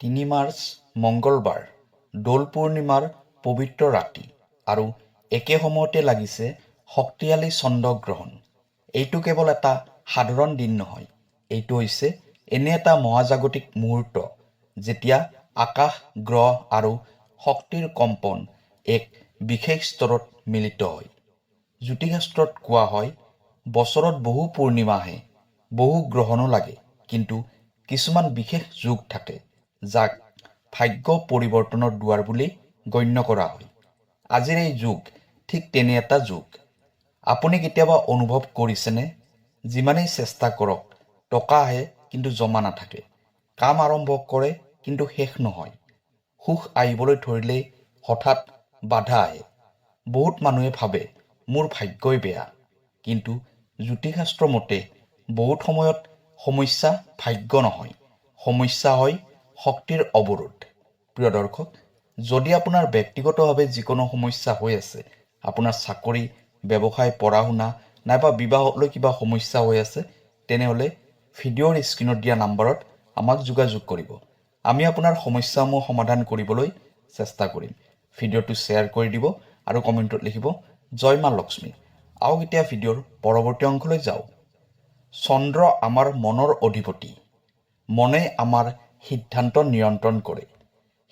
তিনি মাৰ্চ মঙ্গলবাৰ দৌল পূৰ্ণিমাৰ পবিত্ৰ ৰাতি আৰু একে সময়তে লাগিছে শক্তিশালী চন্দ্ৰগ্ৰহণ। এইটো কেৱল এটা সাধাৰণ দিন নহয়, এইটো হৈছে এনে এটা মহাজাগতিক মুহূৰ্ত যেতিয়া আকাশ, গ্ৰহ আৰু শক্তিৰ কম্পন এক বিশেষ স্তৰত মিলিত হয়। জ্যোতিষশাস্ত্ৰত কোৱা হয়, বছৰত বহু পূৰ্ণিমা আহে, বহু গ্ৰহণো লাগে, কিন্তু কিছুমান বিশেষ যুগ থাকে যাক ভাগ্য পৰিৱৰ্তনৰ দুৱাৰ বুলি গণ্য কৰা হয়। আজিৰ এই যুগ ঠিক তেনে এটা যুগ। আপুনি কেতিয়াবা অনুভৱ কৰিছেনে? যিমানেই চেষ্টা কৰক, টকা আহে কিন্তু জমা নাথাকে। কাম আৰম্ভ কৰে কিন্তু শেষ নহয়। সুখ আহিবলৈ ধৰিলেই হঠাৎ বাধা আহে। বহুত মানুহে ভাবে মোৰ ভাগ্যই বেয়া, কিন্তু জ্যোতিষশাস্ত্ৰ মতে বহুত সময়ত সমস্যা ভাগ্য নহয়, সমস্যা হয় শক্তিৰ অৱৰোধ। প্ৰিয় দৰ্শক, যদি আপোনাৰ ব্যক্তিগতভাৱে যিকোনো সমস্যা হৈ আছে, আপোনাৰ চাকৰি, ব্যৱসায়, পঢ়া শুনা নাইবা বিবাহলৈ কিবা সমস্যা হৈ আছে, তেনেহ'লে ভিডিঅ'ৰ স্ক্ৰীণত দিয়া নাম্বাৰত আমাক যোগাযোগ কৰিব। আমি আপোনাৰ সমস্যাসমূহ সমাধান কৰিবলৈ চেষ্টা কৰিম। ভিডিঅ'টো শ্বেয়াৰ কৰি দিব আৰু কমেণ্টত লিখিব জয় মা লক্ষ্মী। আহক এতিয়া ভিডিঅ'ৰ পৰৱৰ্তী অংশলৈ যাওঁ। চন্দ্ৰ আমাৰ মনৰ অধিপতি। মনে আমাৰ সিদ্ধান্ত নিয়ন্ত্ৰণ কৰে।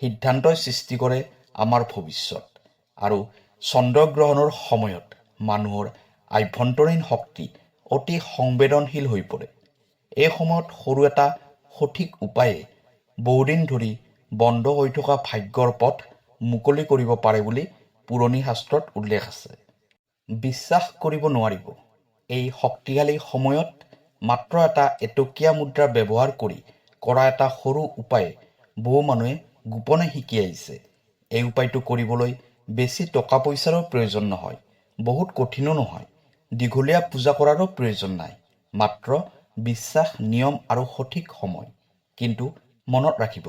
সিদ্ধান্তই সৃষ্টি কৰে আমাৰ ভৱিষ্যত। আৰু চন্দ্ৰগ্ৰহণৰ সময়ত মানুহৰ আভ্যন্তৰীণ শক্তি অতি সংবেদনশীল হৈ পৰে। এই সময়ত সৰু এটা সঠিক উপায়ে বহুদিন ধৰি বন্ধ হৈ থকা ভাগ্যৰ পথ মুকলি কৰিব পাৰে বুলি পুৰণি শাস্ত্ৰত উল্লেখ আছে। বিশ্বাস কৰিব নোৱাৰিব, এই শক্তিশালী সময়ত মাত্ৰ এটা এটকীয়া মুদ্ৰা ব্যৱহাৰ কৰি কৰা এটা সৰু উপায়ে বহু মানুহে গোপনে শিকি আহিছে। এই উপায়টো কৰিবলৈ বেছি টকা পইচাৰো প্ৰয়োজন নহয়, বহুত কঠিনো নহয়, দীঘলীয়া পূজা কৰাৰো প্ৰয়োজন নাই, মাত্ৰ বিশ্বাস, নিয়ম আৰু সঠিক সময়। কিন্তু মনত ৰাখিব,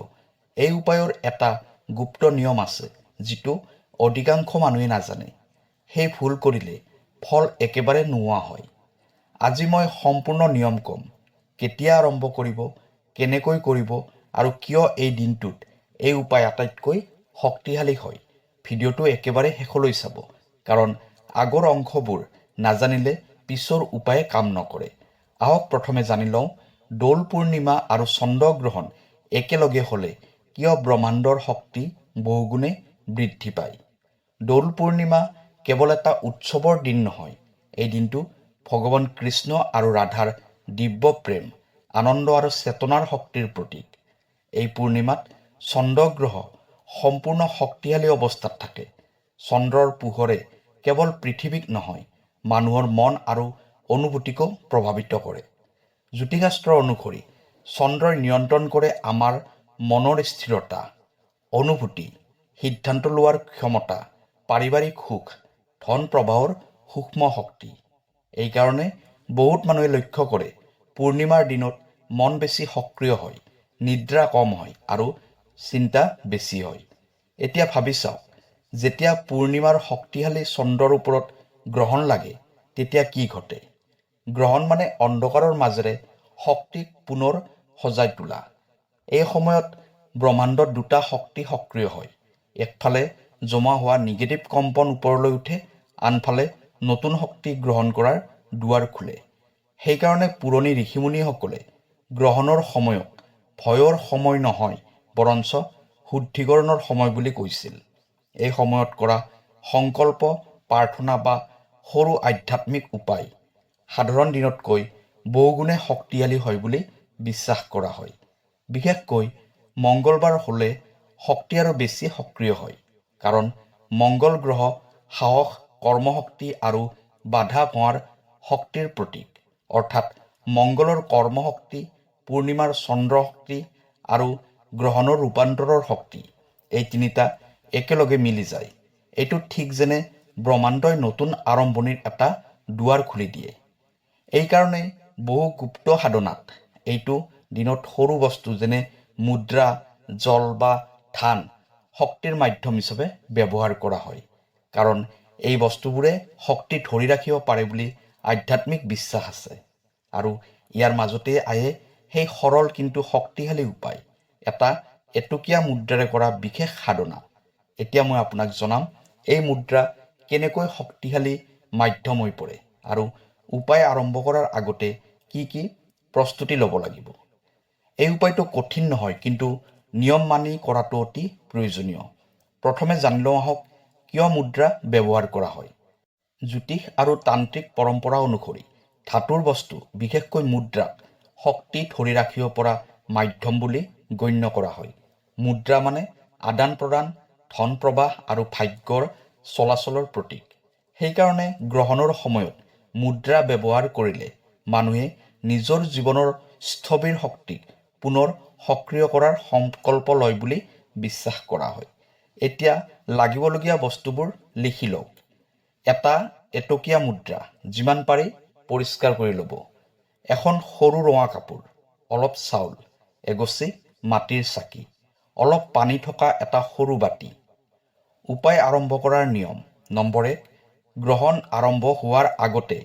এই উপায়ৰ এটা গুপ্ত নিয়ম আছে যিটো অধিকাংশ মানুহে নাজানে। সেই ভুল কৰিলে ফল একেবাৰে নোহোৱা হয়। আজি মই সম্পূৰ্ণ নিয়ম ক'ম, কেতিয়া আৰম্ভ কৰিব, কেনেকৈ কৰিব আৰু কিয় এই দিনটোত এই উপায় আটাইতকৈ শক্তিশালী হয়। ভিডিঅ'টো একেবাৰে শেষলৈ চাব, কাৰণ আগৰ অংশবোৰ নাজানিলে পিছৰ উপায়ে কাম নকৰে। আহক প্ৰথমে জানি লওঁ, দৌল পূৰ্ণিমা আৰু চন্দ্ৰগ্ৰহণ একেলগে হ'লে কিয় ব্ৰহ্মাণ্ডৰ শক্তি বহুগুণে বৃদ্ধি পায়। দৌল পূৰ্ণিমা কেৱল এটা উৎসৱৰ দিন নহয়, এই দিনটো ভগৱান কৃষ্ণ আৰু ৰাধাৰ দিব্য প্ৰেম, আনন্দ আৰু চেতনাৰ শক্তিৰ প্ৰতীক। এই পূৰ্ণিমাত চন্দ্ৰগ্ৰহ সম্পূৰ্ণ শক্তিশালী অৱস্থাত থাকে। চন্দ্ৰৰ পোহৰে কেৱল পৃথিৱীক নহয়, মানুহৰ মন আৰু অনুভূতিকো প্ৰভাৱিত কৰে। জ্যোতিষশাস্ত্ৰ অনুসৰি চন্দ্ৰই নিয়ন্ত্ৰণ কৰে আমাৰ মনৰ স্থিৰতা, অনুভূতি, সিদ্ধান্ত লোৱাৰ ক্ষমতা, পাৰিবাৰিক সুখ, ধন প্ৰবাহৰ সূক্ষ্ম শক্তি। এইকাৰণে বহুত মানুহে লক্ষ্য কৰে পূৰ্ণিমাৰ দিনত মন বেছি সক্ৰিয় হয়, নিদ্ৰা কম হয় আৰু চিন্তা বেছি হয়। এতিয়া ভাবি চাওক, যেতিয়া পূৰ্ণিমাৰ শক্তিশালী চন্দ্ৰৰ ওপৰত গ্ৰহণ লাগে তেতিয়া কি ঘটে? গ্ৰহণ মানে অন্ধকাৰৰ মাজেৰে শক্তিক পুনৰ সজাই তোলা। এই সময়ত ব্ৰহ্মাণ্ডত দুটা শক্তি সক্ৰিয় হয়। একফালে জমা হোৱা নিগেটিভ কম্পন ওপৰলৈ উঠে, আনফালে নতুন শক্তি গ্ৰহণ কৰাৰ দুৱাৰ খোলে। সেইকাৰণে পুৰণি ঋষিমুনিসকলে গ্ৰহণৰ সময়ক ভয়ৰ সময় নহয়, বৰঞ্চ শুদ্ধিকৰণৰ সময় বুলি কৈছিল। এই সময়ত কৰা সংকল্প, প্ৰাৰ্থনা বা সৰু আধ্যাত্মিক উপায় সাধাৰণ দিনতকৈ বহুগুণে শক্তিশালী হয় বুলি বিশ্বাস কৰা হয়। বিশেষকৈ মঙ্গলবাৰ হ'লে শক্তি আৰু বেছি সক্ৰিয় হয়, কাৰণ মঙ্গল গ্ৰহ সাহস, কৰ্মশক্তি আৰু বাধা ভঙাৰ শক্তিৰ প্ৰতীক। অৰ্থাৎ মঙ্গলৰ কৰ্মশক্তি, পূৰ্ণিমাৰ চন্দ্ৰ শক্তি আৰু গ্ৰহণৰ ৰূপান্তৰৰ শক্তি, এই তিনিটা একেলগে মিলি যায়। এইটো ঠিক যেনে ব্ৰহ্মাণ্ডই নতুন আৰম্ভণিৰ এটা দুৱাৰ খুলি দিয়ে। এইকাৰণে বহু গুপ্ত সাধনাত এইটো দিনত সৰু বস্তু যেনে মুদ্ৰা, জল বা ধান শক্তিৰ মাধ্যম হিচাপে ব্যৱহাৰ কৰা হয়, কাৰণ এই বস্তুবোৰে শক্তি ধৰি ৰাখিব পাৰে বুলি আধ্যাত্মিক বিশ্বাস আছে। আৰু ইয়াৰ মাজতে আহে সেই সৰল কিন্তু শক্তিশালী উপায়, এটা এটকীয়া মুদ্ৰাৰে কৰা বিশেষ সাধনা। এতিয়া মই আপোনাক জনাম এই মুদ্ৰা কেনেকৈ শক্তিশালী মাধ্যম হৈ পৰে আৰু উপায় আৰম্ভ কৰাৰ আগতে কি কি প্ৰস্তুতি ল'ব লাগিব। এই উপায়টো কঠিন নহয়, কিন্তু নিয়ম মানি কৰাটো অতি প্ৰয়োজনীয়। প্ৰথমে জানি লওঁ আহক কিয় মুদ্ৰা ব্যৱহাৰ কৰা হয়। জ্যোতিষ আৰু তান্ত্ৰিক পৰম্পৰা অনুসৰি ধাতুৰ বস্তু, বিশেষকৈ মুদ্ৰাক শক্তি ধৰি ৰাখিব পৰা মাধ্যম বুলি গণ্য কৰা হয়। মুদ্ৰা মানে আদান প্ৰদান, ধন প্ৰবাহ আৰু ভাগ্যৰ চলাচলৰ প্ৰতীক। সেইকাৰণে গ্ৰহণৰ সময়ত মুদ্ৰা ব্যৱহাৰ কৰিলে মানুহে নিজৰ জীৱনৰ স্থবিৰ শক্তিক পুনৰ সক্ৰিয় কৰাৰ সংকল্প লয় বুলি বিশ্বাস কৰা হয়। এতিয়া লাগিবলগীয়া বস্তুবোৰ লিখি লওক। এটা এটকীয়া মুদ্ৰা যিমান পাৰি পৰিষ্কাৰ কৰি ল'ব। এখন সৰু ৰঙা কাপোৰ, অলপ চাউল, এগছি মাটিৰ চাকি, অলপ পানী থকা এটা সৰু বাতি। উপায় আৰম্ভ কৰাৰ নিয়ম। নম্বৰ 1, গ্ৰহণ আৰম্ভ হোৱাৰ আগতে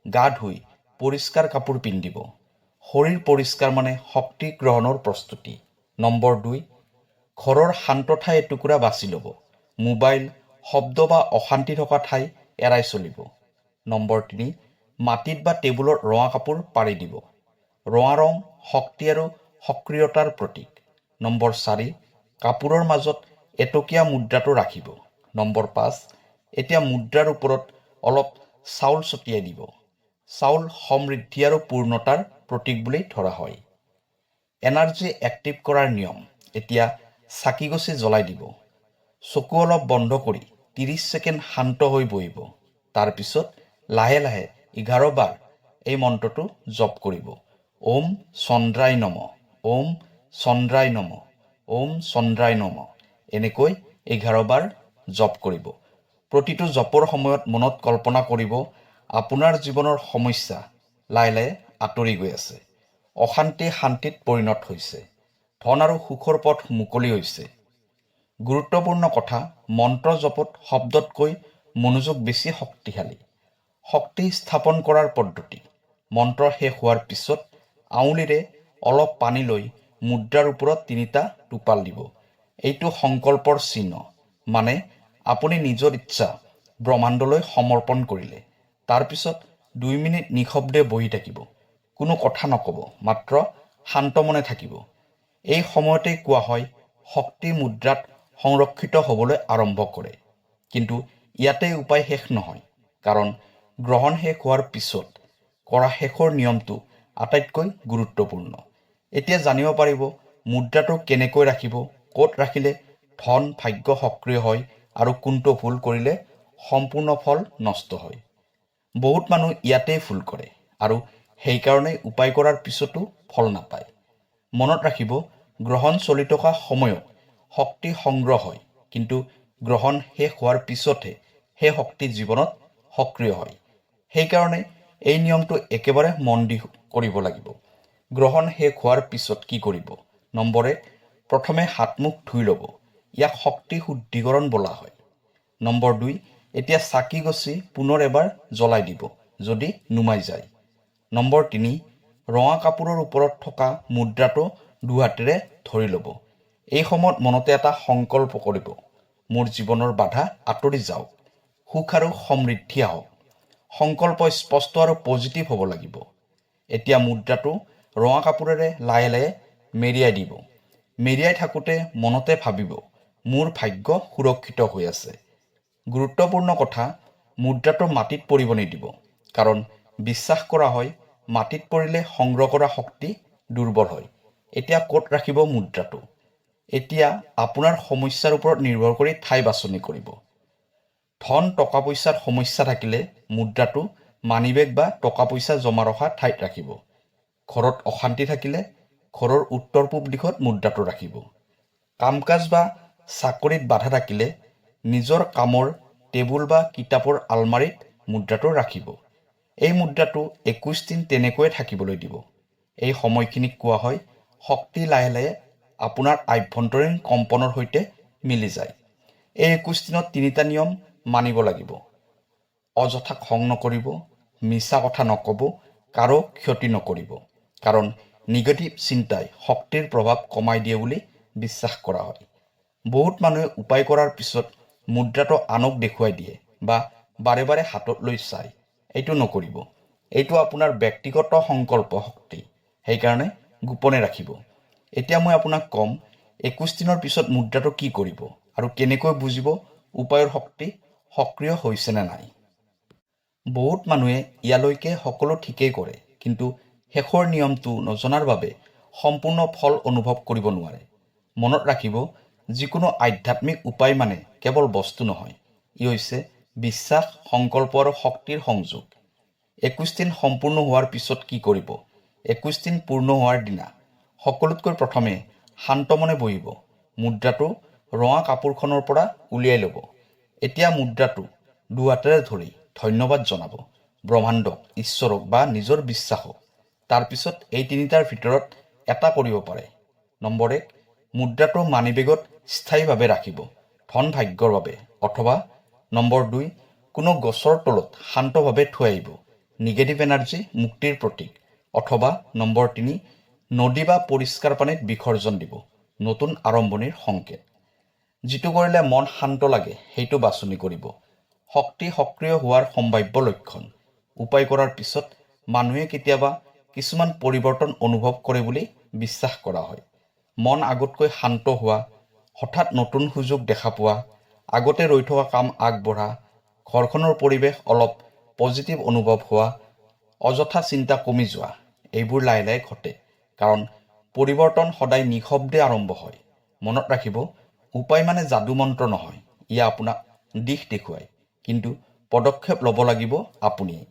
গা ধুই পৰিষ্কাৰ কাপোৰ পিন্ধিব। শৰীৰ পৰিষ্কাৰ মানে শক্তি গ্ৰহণৰ প্ৰস্তুতি। নম্বৰ 2, ঘৰৰ শান্ত ঠাই এটুকুৰা বাছি ল'ব। মোবাইল, শব্দ বা অশান্তি থকা ঠাই এৰাই চলিব। নম্বৰ 3, মাটিত বা টেবুলত ৰঙা কাপোৰ পাৰি দিব। ৰঙা ৰং শক্তি আৰু সক্ৰিয়তাৰ প্ৰতীক। নম্বৰ 4, কাপোৰৰ মাজত এটকীয়া মুদ্ৰাটো ৰাখিব। নম্বৰ 5, এতিয়া মুদ্ৰাৰ ওপৰত অলপ চাউল ছটিয়াই দিব। চাউল সমৃদ্ধি আৰু পূৰ্ণতাৰ প্ৰতীক বুলি ধৰা হয়। এনাৰ্জি এক্টিভ কৰাৰ নিয়ম। এতিয়া চাকিগছি জ্বলাই দিব। চকু অলপ বন্ধ কৰি 30 ছেকেণ্ড শান্ত হৈ বহিব। তাৰপিছত লাহে লাহে 11 বাৰ এই মন্ত্ৰটো জপ কৰিব। ওম চন্দ্ৰায় নম, ওম চন্দ্ৰায় নম, ওম চন্দ্ৰায় নম। এনেকৈ 11 বাৰ জপ কৰিব। প্ৰতিটো জপৰ সময়ত মনত কল্পনা কৰিব আপোনাৰ জীৱনৰ সমস্যা লাহে লাহে আঁতৰি গৈ আছে। অশান্তি শান্তিত পৰিণত হৈছে। ধন আৰু সুখৰ পথ মুকলি হৈছে। গুৰুত্বপূৰ্ণ কথা, মন্ত্ৰ জপত শব্দতকৈ মনোযোগ বেছি শক্তিশালী। শক্তি স্থাপন কৰাৰ পদ্ধতি। মন্ত্ৰ শেষ হোৱাৰ পিছত আঙুলিৰে অলপ পানী লৈ মুদ্ৰাৰ ওপৰত 3টা টোপাল দিব। এইটো সংকল্পৰ চিহ্ন, মানে আপুনি নিজৰ ইচ্ছা ব্ৰহ্মাণ্ডলৈ সমৰ্পণ কৰিলে। তাৰপিছত 2 মিনিট নিঃশব্দে বহি থাকিব। কোনো কথা নক'ব, মাত্ৰ শান্ত মনে থাকিব। এই সময়তেই কোৱা হয় শক্তি মুদ্ৰাত সংৰক্ষিত হ'বলৈ আৰম্ভ কৰে। কিন্তু ইয়াতেই উপায় শেষ নহয়, কাৰণ গ্ৰহণ শেষ হোৱাৰ পিছত কৰা শেষৰ নিয়মটো আটাইতকৈ গুৰুত্বপূৰ্ণ। এতিয়া জানিব পাৰিব মুদ্ৰাটো কেনেকৈ ৰাখিব, ক'ত ৰাখিলে ধন ভাগ্য সক্ৰিয় হয় আৰু কোনটো ভুল কৰিলে সম্পূৰ্ণ ফল নষ্ট হয়। বহুত মানুহ ইয়াতেই ভুল কৰে আৰু সেইকাৰণে উপায় কৰাৰ পিছতো ফল নাপায়। মনত ৰাখিব, গ্ৰহণ চলি থকা সময়ত শক্তি সংগ্ৰহ হয়, কিন্তু গ্ৰহণ শেষ হোৱাৰ পিছতহে সেই শক্তি জীৱনত সক্ৰিয় হয়। সেইকাৰণে এই নিয়মটো একেবাৰে মন দি কৰিব লাগিব। গ্ৰহণ শেষ হোৱাৰ পিছত কি কৰিব? নম্বৰ 1, প্ৰথমে হাত মুখ ধুই ল'ব। ইয়াক শক্তি শুদ্ধিকৰণ বোলা হয়। নম্বৰ 2, এতিয়া চাকি গছি পুনৰ এবাৰ জ্বলাই দিব যদি নুমাই যায়। নম্বৰ 3, ৰঙা কাপোৰৰ ওপৰত থকা মুদ্ৰাটো দুহাতেৰে ধৰি ল'ব। এই সময়ত মনতে এটা সংকল্প কৰিব, মোৰ জীৱনৰ বাধা আঁতৰি যাওক, সুখ আৰু সমৃদ্ধি আহক। সংকল্প স্পষ্ট আৰু পজিটিভ হ'ব লাগিব। এতিয়া মুদ্ৰাটো ৰঙা কাপোৰেৰে লাহে লাহে মেৰিয়াই দিব। মেৰিয়াই থাকোঁতে মনতে ভাবিব, মোৰ ভাগ্য সুৰক্ষিত হৈ আছে। গুৰুত্বপূৰ্ণ কথা, মুদ্ৰাটো মাটিত পৰিব নিদিব, কাৰণ বিশ্বাস কৰা হয় মাটিত পৰিলে সংগ্ৰহ কৰা শক্তি দুৰ্বল হয়। এতিয়া ক'ত ৰাখিব মুদ্ৰাটো? এতিয়া আপোনাৰ সমস্যাৰ ওপৰত নিৰ্ভৰ কৰি ঠাই বাছনি কৰিব। ধন টকা পইচাৰ সমস্যা থাকিলে মুদ্ৰাটো মানিবেগ বা টকা পইচা জমা ৰখা ঠাইত ৰাখিব। ঘৰত অশান্তি থাকিলে ঘৰৰ উত্তৰ পূব দিশত মুদ্ৰাটো ৰাখিব। কাম কাজ বা চাকৰিত বাধা থাকিলে নিজৰ কামৰ টেবুল বা কিতাপৰ আলমাৰীত মুদ্ৰাটো ৰাখিব। এই মুদ্ৰাটো 21 দিন তেনেকৈয়ে থাকিবলৈ দিব। এই সময়খিনিক কোৱা হয় শক্তি লাহে লাহে আপোনাৰ আভ্যন্তৰীণ কম্পনৰ সৈতে মিলি যায়। এই 21 দিনত 3টা নিয়ম মানিব লাগিব। অযথা খং নকৰিব, মিছা কথা নক'ব, কাৰো ক্ষতি নকৰিব, কাৰণ নিগেটিভ চিন্তাই শক্তিৰ প্ৰভাৱ কমাই দিয়ে বুলি বিশ্বাস কৰা হয়। বহুত মানুহে উপায় কৰাৰ পিছত মুদ্ৰাটো আনক দেখুৱাই দিয়ে বা বাৰে বাৰে হাতত লৈ চায়। এইটো নকৰিব। এইটো আপোনাৰ ব্যক্তিগত সংকল্প শক্তি, সেইকাৰণে গোপনে ৰাখিব। এতিয়া মই আপোনাক ক'ম 21 দিনৰ পিছত মুদ্ৰাটো কি কৰিব আৰু কেনেকৈ বুজিব উপায়ৰ শক্তি সক্ৰিয় হৈছে নে নাই। বহুত মানুহে ইয়ালৈকে সকলো ঠিকেই কৰে, কিন্তু শেষৰ নিয়মটো নজনাৰ বাবে সম্পূৰ্ণ ফল অনুভৱ কৰিব নোৱাৰে। মনত ৰাখিব, যিকোনো আধ্যাত্মিক উপায় মানে কেৱল বস্তু নহয়, ই হৈছে বিশ্বাস, সংকল্প আৰু শক্তিৰ সংযোগ। 21 দিন সম্পূৰ্ণ হোৱাৰ পিছত কি কৰিব? 21 দিন পূৰ্ণ হোৱাৰ দিনা সকলোতকৈ প্ৰথমে শান্ত মনে বহিব। মুদ্ৰাটো ৰঙা কাপোৰখনৰ পৰা উলিয়াই ল'ব। এতিয়া মুদ্ৰাটো দুহাতেৰে ধৰি ধন্যবাদ জনাব, ব্ৰহ্মাণ্ডক, ঈশ্বৰক বা নিজৰ বিশ্বাসক। তাৰপিছত এই তিনিটাৰ ভিতৰত এটা কৰিব পাৰে। নম্বৰ 1, মুদ্ৰাটো মানিবেগত স্থায়ীভাৱে ৰাখিব, ধন ভাগ্যৰ বাবে। অথবা নম্বৰ 2, কোনো গছৰ তলত শান্তভাৱে থৈ আহিব, নিগেটিভ এনাৰ্জি মুক্তিৰ প্ৰতীক। অথবা নম্বৰ 3, নদী বা পৰিষ্কাৰ পানীত বিসৰ্জন দিব, নতুন আৰম্ভণিৰ সংকেত। যিটো কৰিলে মন শান্ত লাগে সেইটো বাছনি কৰিব। শক্তি সক্ৰিয় হোৱাৰ সম্ভাৱ্য লক্ষণ। উপায় কৰাৰ পিছত মানুহে কেতিয়াবা কিছুমান পৰিৱৰ্তন অনুভৱ কৰে বুলি বিশ্বাস কৰা হয়। মন আগতকৈ শান্ত হোৱা, হঠাৎ নতুন সুযোগ দেখা পোৱা, আগতে ৰৈ থকা কাম আগবঢ়া, ঘৰখনৰ পৰিৱেশ অলপ পজিটিভ অনুভৱ হোৱা, অযথা চিন্তা কমি যোৱা, এইবোৰ লাহে লাহে ঘটে। কাৰণ পৰিৱৰ্তন সদায় নিঃশব্দে আৰম্ভ হয়। মনত ৰাখিব, উপায় মানে যাদু মন্ত্ৰ নহয়। ই আপোনাক দিশ দেখুৱায়, কিন্তু পদক্ষেপ ল'ব লাগিব আপুনিয়ে।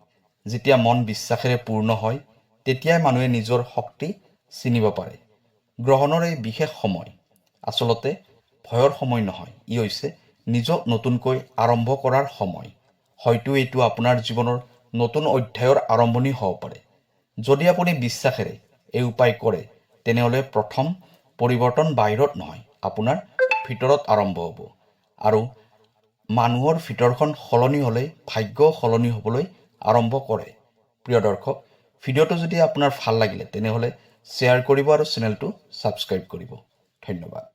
যেতিয়া মন বিশ্বাসেৰে পূৰ্ণ হয়, তেতিয়াই মানুহে নিজৰ শক্তি চিনিব পাৰে। গ্ৰহণৰ এই বিশেষ সময় আচলতে ভয়ৰ সময় নহয়, ই হৈছে নিজক নতুনকৈ আৰম্ভ কৰাৰ সময়। হয়তো এইটো আপোনাৰ জীৱনৰ নতুন অধ্যায়ৰ আৰম্ভণি হ'ব পাৰে। যদি আপুনি বিশ্বাসেৰে এই উপায় কৰে, তেনেহ'লে প্ৰথম পৰিৱৰ্তন বাহিৰত নহয়, আপোনাৰ ভিতৰত আৰম্ভ হ'ব। আৰু মানুহৰ ভিতৰখন সলনি হ'লে ভাগ্য সলনি হ'বলৈ আৰম্ভ কৰে। প্ৰিয় দৰ্শক, ভিডিঅ'টো যদি আপোনাৰ ভাল লাগিলে তেনেহ'লে শ্বেয়াৰ কৰিব আৰু চেনেলটো ছাবস্ক্ৰাইব কৰিব। ধন্যবাদ।